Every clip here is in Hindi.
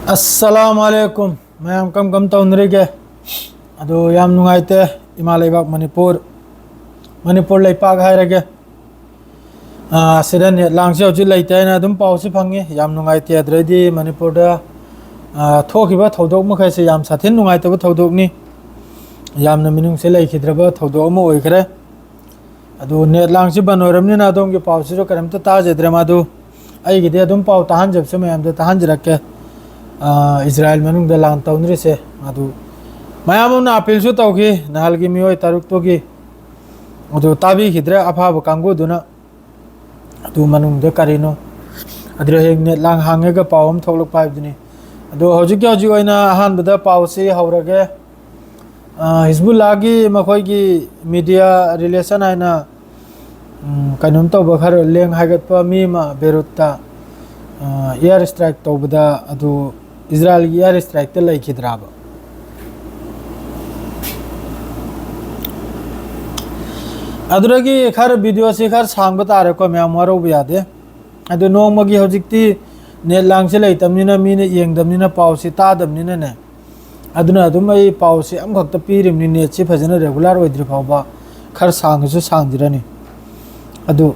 अस्सलामुअलैकुम मैं कम तौनरीगे अदो याम नुंगाइते इमा लेबाक मणिपुर लेपाक हायरगे सिदा नेट लांगसे हौजि लेतेना अदुम पाउसे फंगे याम नुंगाइते अद्रेदि मणिपुर दा थोखिबा थौदोक मखैसे याम साथिन नुंगाइतबा थौदोकनि यामना मिनुंगसे लेखिद्रबा थौदोक अमा ओइखरे अदो नेट लांगसे बनोरमनिना अदोमगे पाउसे करमता ताजेद्रे मादु अइगिदि अदुम पाउ ताहानजबसे मयामदा ताहानजरके इजराइल मनुंग लान तौनरी से मैम अपील तौकी नहल की मियोय तरुक की ताबी हिद्रे अफाब कांगूदुना मनुंग करीनो नेट लांग हांगे पाव थोलक पाइबदुनी हौजिक अहानबदा पाव से हौरगे हिजबुल्ला की मखोयगी मीडिया रिलेशन है कनोम तौब खर लेंग हागतप मी बेरुत्ता एयर स्ट्राइक तौबदा इजराइल की एयर स्ट्राइक लेखिद्राब अदुरगी खर वीडियो से खर सांग तारेको मैम वरौब यादे अदु नोंमगी हौजिकती नेट लांगसे लेतमनिना मीने येंगदमनिना पाउसे तादमनिना ने अदुना अदुम अई पाउसे अमखक्ता पीरिमनि नेट से फजना रेगुलर ओइद्रि फावबा खर सांगसु सांगदिरानि अदु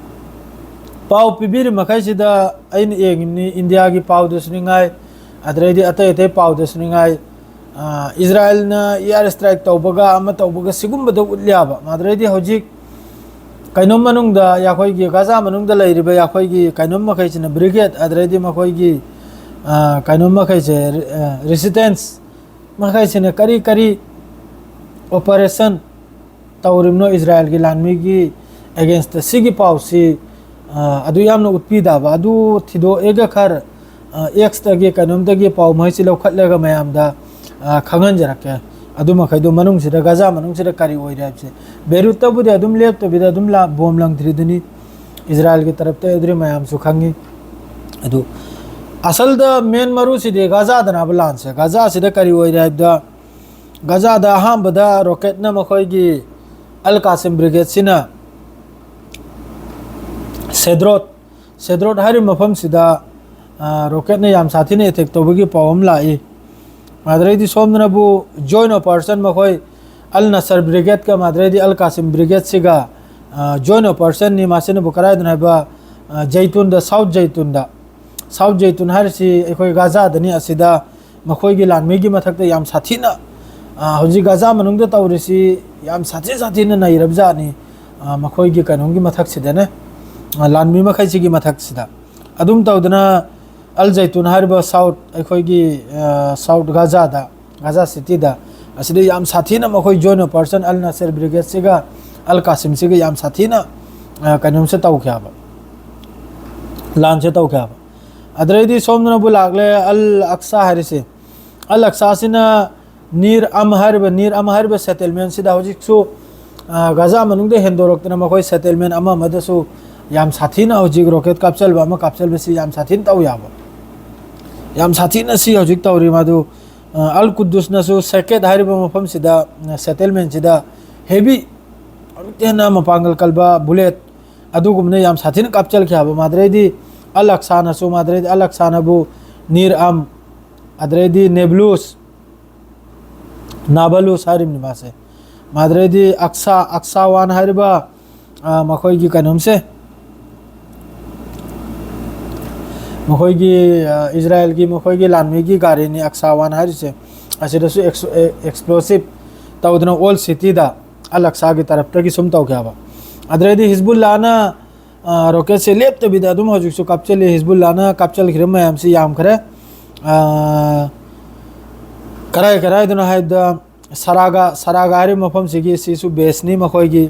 पाव पीबीर मखैसिदा अइन येंगिमनि इंडिया की पाव दसनिंगाय अदरेदि अतै अतै पाव दसनिंगाय इजराइल ना एयर स्ट्राइक तौबगा अमा तौबगा सिगुम्बदा उल्याबा मादरेदि हौजिक कैनोम मनुंगदा याखोयगी गाजा मनुंगदा लैरिबा याखोयगी कैनोम मखैसिना ब्रिगेड अदरेदि मखोयगी कैनोम मखैसे रेसिस्टेंस मखैसिना करी करी ऑपरेशन तौरिमनो इजराइल की लानमी की अगेंस्ट सिगी पाउसी अदु यामना उत्पीदाबा अदु थिदो एगा खर एक्स तगे कनोमदगे पाउ मैसि लौखटलेगा मयामदा खंगनजरके अदु मखैदो मनुंगसिदा गाजा मनुंगसिदा करी ओइराबसे बेरुतबुदे अदुम लेप्तबिदा अदुम ला बोम लंगथ्रिदुनी इजराइल की तरफ ते अदुरि मयाम सु खंगी अदु असल द मेन मरुसिदे गाजा दना बलांसे गाजा सिदा करी ओइराबदा गाजा दा हांबदा रॉकेट ना मखोयगी अल कासिम ब्रिगेड सिना सेद्रोट हरि मफम सिदा रॉकेट ने याम साथी ने एटेक तौबगी पावम लाई मादरेदी सोमनबु जॉइन ऑपरेशन मखोय अल नसर ब्रिगेड का मादरेदी अल कासिम ब्रिगेड सिगा जॉइन ऑपरेशन नि मासेन बुकराय दनबा जैतून द साउथ जैतून हरसी एखोय गाजा दनी असिदा मखोयगी लानमीगी मथकते याम साथीना हौजी गाजा मनुंग द तौरिसी याम साथी नैरबजानी मखोयगी कनोंगी मथक सिदने लानमी मखैसिगी मथक सिदा अदुम तौदना अल जैतून हरबा साउथ अखोयगी साउथ गाजा सिटी दा असदे याम साथीना मखोय जॉइन ऑपरेशन अल नसर ब्रिगेड सिगा अल कासिम सिगा याम साथीना कनोम से तौख्याबा लान से तौख्याबा अदरेदी सोमना बुलागले अल अक्सा हरिसे अल अक्सा सिना नीर अम हरबा सेटलमेंट सिदा होजिकसु गाजा मनुंगदे हेंदोरक्तना मखोय सेटलमेंट अमा मदसु याम साथीना होजिक रॉकेट कापचलबा अमा कापचलबसी याम साथीन तौ याबा याम साथीना सी होजिक तौरी मादु अल कुद्दुस नसु सेकेट हरिबा मफम सिदा सेटलमेंट सिदा हेवी तेना मपांगल कलबा बुलेट अदुगुमने याम साथीना कापचल खयाबा मादरेदी अल अक्सा नसु मादरेदी अल अक्सा नबु नीर अम अदरेदी नाबलुस हरिमनि मासे मादरेदी अक्सा वान हरिबा मखोयगी कनोम से मखोयगी इजराइल की मखोयगी लानमीगी गाड़ी ने अक्सावान हरिसे असिदसु एक्सप्लोसिव तौदना ओल सिटी दा अल अक्सा की तरफ तक सुम तौख्याबा अदरेदी हिजबुल्ला ना रॉकेट से लेप्तबिदा अदुम हजुसु कापचले हिजबुल्ला ना कापचल खिरम मयाम से याम खरे कराय दुना हायदा सरागा हरि मफम सिगी सिसु बेसनी मखोयगी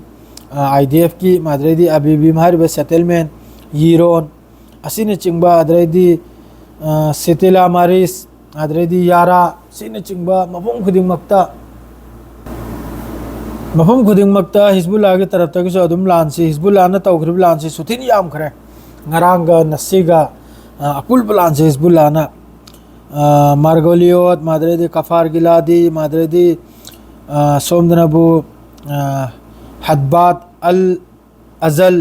आईडीएफ की मादरेदी अबीबी हरिबा सेटलमेंट यीरोन असिने चिंगबा अदरेदी सितिला मारिस अदरेदी यारा सिने चिंगबा मफम खुदिंगमक्ता हिजबुल्ला की तरफ तक अदुम लानसी हिजबुल्ला ना तौखरिब लानसी सुथिन याम खरे ngaraanga nasiga अपुल लानसी हिजबुल्ला ना मार्गोलियोत मादरेदी कफार गिलादी मादरेदी सोमदनबु हदबात अल अजल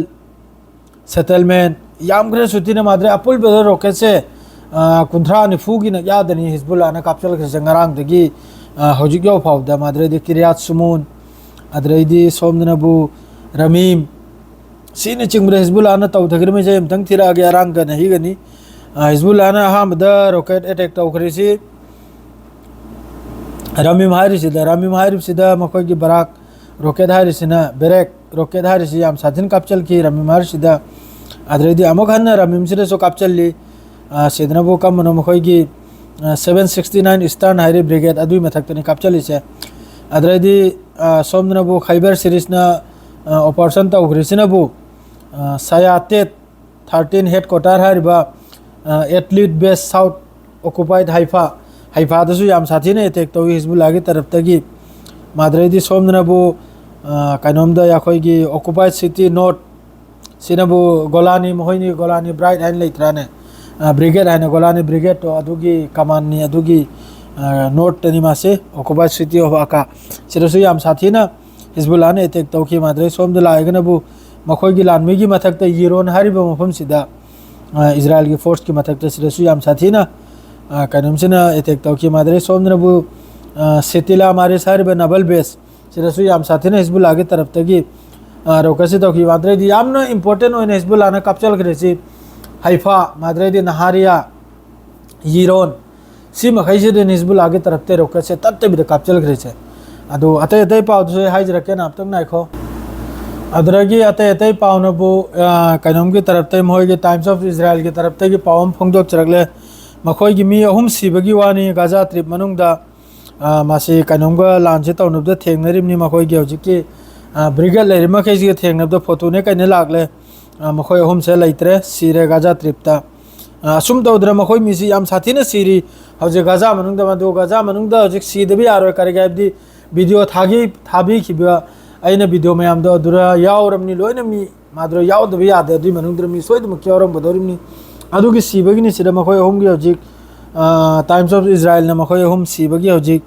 सेटलमेंट याम ग्रे सुती ने मादरे अपुल बदर रोके से कुंथ्रा निफू की यादनी हिजबुल्ला ने कापचल के संगरांग दगी हौजिक यो फाउदा माद्रेदी किरियात सुमून अद्रेदी सोमदनबु रमीम सीने चिंगब्रे हिजबुल्ला ने तौथगिर में जे तंग थिरा गे आरांग का नहीं गनी हिजबुल्ला ने अहमद रॉकेट अटैक तौखरिसी रमीम हारिसिदा मखोय की बराक रॉकेट हारिसिना बेरेक रॉकेट हारिसि याम साथिन कापचल की रमीम हारिसिदा अद्रेदी अमुक हन रमीम सिरे सो कापचल ली सेदनबु कम मनो मखोय की 769 ईस्टर्न हाइरे ब्रिगेड अदुई मथक्तनी कापचल इसे अद्रेदी सोमदनबु खैबर सीरीज ना ऑपरेशन तौखरिसिनबु सयातेट 13 हेडक्वार्टर हारिबा Atlit base south occupied Haifa दसु याम साथीने अटैक तौई हिजबुल्ला की तरफ तगी माद्रेदी सोमदनबु काइनोमदा याखोयगी ऑक्युपाइड सिटी नॉर्थ सिनबु गोलानी मोहनी गोलानी ब्राइट हाइन लेत्राने ब्रिगेड हाइन गोलानी ब्रिगेड तो अदुगी कमान नि अदुगी नॉर्थ तनी मासे ऑक्युपाइड सिटी ऑफ आका सिरसु याम साथीना हिजबुल्ला ने अटैक तौकी माद्रे सोमदला आइगनबु मखोयगी लानमी की मथक्ता यिरोन हारिबा मफम सिदा इजराइल की फोर्स की मथक्ता सिरसु याम साथीना काइनोमसिना अटैक तौकी माद्रे सोमदनबु सेतिला मारे सारिबा नबल बेस सिरसु याम साथीना हिजबुल्ला की तरफ तगी रोकसी तौकी माद्रेदी यामना इंपोर्टेंट होने हिजबुल्ला ने कापचल करेसी हाइफा माद्रेदी नहारिया यिरोन सी मखैसे दिन हिजबुल्ला की तरफ ते रोकसे तत्ते भी कापचल करेसे अदो अतै अतै पाउ दुसे हाइजरके नाम तक नाइखो अदरगी अतै अतै पाउनबु काइनोम की तरफ ते मोय की टाइम्स ऑफ इजराइल की तरफ ते की पावम फोंगदोक चरगले मखोय की मी अहुम सिबगी वानी गाजा ट्रिप मनुंगदा मासे काइनोमगा लांचे तौनबदा थेंगनरिमनी मखोय की हौजिकी ब्रिगेड लेरिमा केजी थेंगनबदा फोटो ने कने लागले मखोय अहुम से लैत्रे सिरे गाजा ट्रिपता असुम तौद्रा मखोय मिसी याम साथीना सिरी हौजे गाजा मनुंगदा मदो गाजा मनुंगदा हौजिक सिदबी आरो करगाबदी वीडियो थाबी खिबा अइना वीडियो मयामदो अदुरा यावरमनी लोइना मी माद्रो यावदबी यादे अदुई मनुंगद्र मी सोइदम क्यावरम बदोरिमनी अदुगी सिबगिनी सिदा मखोय अहुमगी हौजिक टाइम्स ऑफ इजराइल ना मखोय अहुम सिबगी हौजिक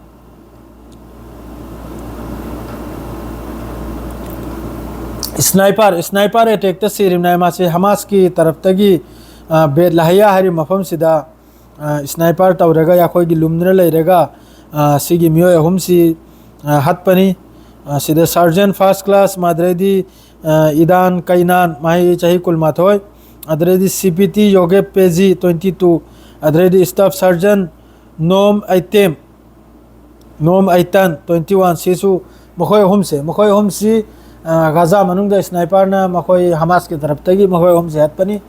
स्नाइपर अटैक त सिरिमनाय मासे हमास की तरफ तगी बेद लहया हरि मफम सिदा स्नाइपर तौरगा याखोयगी लुमनरा लेरगा सिगी मियो अहुम सि हतपनी सिदा सर्जन फर्स्ट क्लास माद्रेदी इदान कैनान माही चाही कुलमाथोय अद्रेदी सीपीटी योगे पेजी 22 अद्रेदी स्टाफ सर्जन नोम आइतन 21 सिसु मखोय अहुम सि गाजा मनुंगदा स्नाइपर ना मखोय हमास की तरफ तगी मखोय अहुम से हतपनी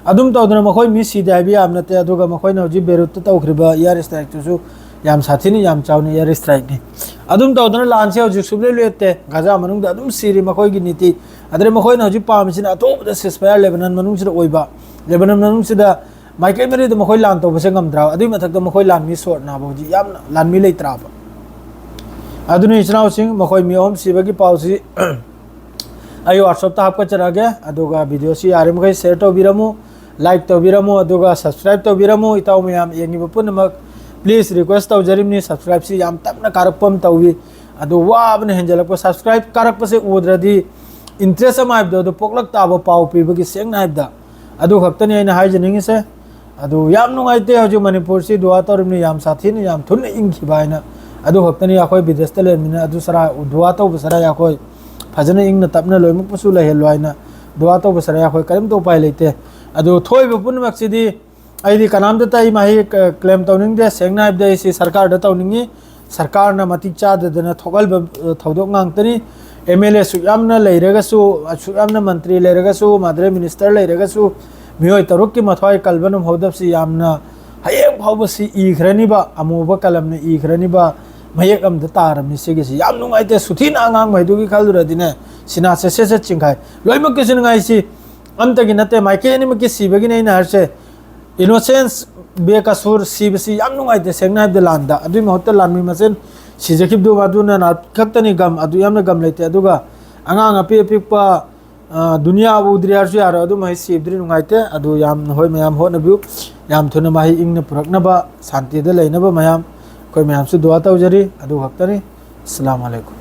अदुम तौदना मखोय मी सिदाबी आमनते अदुगा मखोय ना जी बेरुत तौखरिबा एयर स्ट्राइक तुसु याम साथीनी याम चावनी एयर स्ट्राइक नि अदुम तौदना लानसे हजि सुबले लेते गाजा मनुंगदा अदुम सिरी मखोय की नीति अदरे मखोय ना हजि पामसिना अतोबदा सिसफायर लेबनन मनुंगसिदा ओइबा लेबनन मनुंगसिदा माइकल मेरिद मखोय लान तौबसे ngамद्रा अदुई मथकदा मखोय लान मी सोर ना बौजी याम लान मी लेत्राबा अदुनि इचनाव सिंह मखोय मी अहुम सिबगी पाउसी अयो व्हाट्सएप ता हापका चरागे अदुगा वीडियो सी आरे मखै शेयर तौबिरमु लाइक तौबिरमु अदुगा सब्सक्राइब तौबिरमु इताव मयाम येंगिबा पुनमक प्लीज रिक्वेस्ट तौजरिमनि सब्सक्राइब सी याम तपना कारकपम तौवी अदु वाबने हेंजलक सब्सक्राइब कारकपसे उद्रदी इंटरेस्ट माइबदो अदु पोकलक ताबो पाउ पीबगी सेंग नाइबदा अदु खक्तनि आइना हाइजनिंगिसे अदु याम नुंगाइते हजु मणिपुर सी दुआ तौरिमनि याम साथीनि याम थुन इंखिबाइना अदु खक्तनि याखोय विदेशते लेमिना अदु सरा दुआ तौब सरा याखोय फजने इंगना तपना लोइमुक पसु लहेलवाइना दुआ तौब सरा याखोय करिम तो उपाय लेते अदु थोइबो पुनमक्सिदी आइदी कनामदा ताई माही क्लेम तौनिंगदे सेंगना हाइबदे सी सरकार द तौनिंगी सरकार ना मतिक चाददना थोगल थौदोक ngang एमएलए सुयामना लेरगसु सुयामना मंत्री लेरगसु माद्रे मिनिस्टर लेरगसु मियोय तरुक की मथवाई कलबनम होदबसी यामना हयेक फावबसी इखरनिबा अमुबा कलमने इखरनिबा मयेक अमद तारमनि सिगिसी याम नुंगाइते सुथिन आंगांग मैदुगी खालुरदिने सिना से चिंखाय लोइमक किसिन गाइसी अमतगी नते माइकेनिम की सिबगी नै नारसे इनोसेंस बेकसूर सिबसी याम नुंगाइते सेंगना हाइबदे लांदा अदुई महत्ता लानमी मसेन सिजखिबदु मादुना ना खक्तनी गम अदु यामना गम लेते अदुगा अंगांग अपि अपिपा दुनिया उद्रियारसु यार अदु महि सिबद्रि नुंगाइते अदु याम होय मयाम होनबु याम थुना माहि इंगना पुरकनबा शांतिदे लेनबा मयाम कोई मयाम सु दुआ तौजरी अदु खक्तनी अस्सलाम वालेकुम।